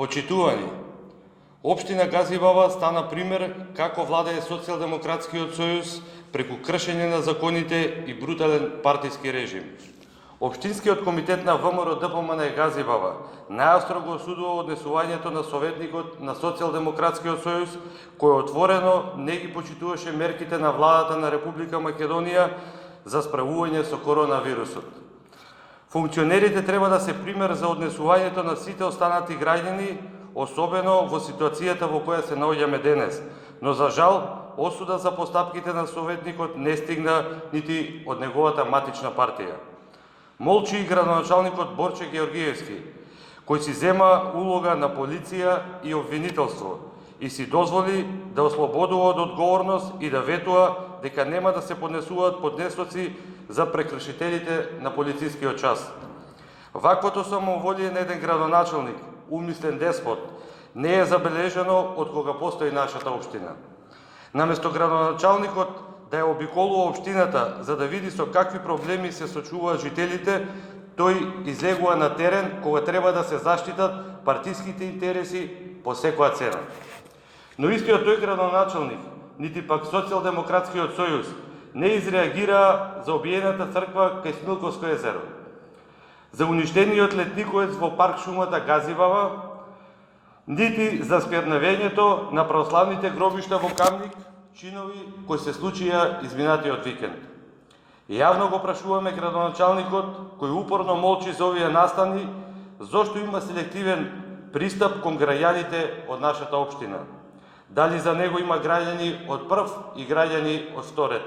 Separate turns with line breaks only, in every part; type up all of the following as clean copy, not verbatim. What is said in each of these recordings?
Почитувани, Општина Газибава стана пример како владее Социјалдемократскиот сојуз преку кршење на законите и брутален партиски режим. Општинскиот комитет на ВМРО ДПМН Газибава најостро го осудува однесувањето на советникот на Социјалдемократскиот сојуз, кој отворено не ги почитуваше мерките на владата на Република Македонија за справување со коронавирусот. Функционерите треба да се пример за однесувањето на сите останати граѓани, особено во ситуацијата во која се наоѓаме денес. Но за жал, осуда за постапките на советникот не стигна нити од неговата матична партија. Молчи и градоначалникот Борче Георгиевски, кој си зема улога на полиција и обвинителство и си дозволи да ослободува од одговорност и да ветува дека нема да се поднесуваат поднесоци за прекршителите на полицискиот час. Ваквото самоволие на еден градоначалник, умислен деспот, не е забележано од кога постои нашата општина. Наместо градоначалникот да ја обиколува општината за да види со какви проблеми се сочуваат жителите, тој излегува на терен кога треба да се заштитат партиските интереси по секоја цена. Но истиот тој градоначалник, нити пак Социјалдемократскиот сојуз, не изреагира за обиената црква кај Смилковско езеро, за уништениот летниковец во парк шумата Газибава, нити за сквернавењето на православните гробишта во Камник, чинови кои се случија изминатиот викенд. Јавно го прашуваме градоначалникот, кој упорно молчи за овие настани, зошто има селективен пристап кон граѓаните од нашата општина. Дали за него има граѓани од прв и граѓани од вторет.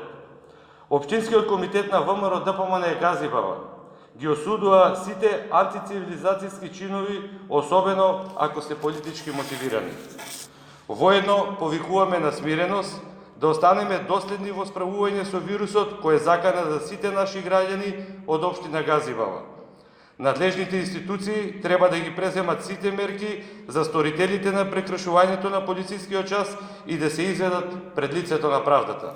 Општинскиот комитет на ВМРО ДПМН Газибава ги осудува сите антицивилизацијски чинови, особено ако се политички мотивирани. Воедно повикуваме на смиреност, да останеме доследни во справување со вирусот кој е закана за сите наши граѓани од општина Газибава. Надлежните институции треба да ги преземат сите мерки за сторителите на прекршувањето на полицискиот час и да се изведат пред лицето на правдата.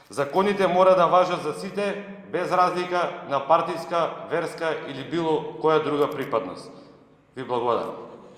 Законите мора да важат за сите, без разлика на партиска, верска или било која друга припадност. Ви благодарам.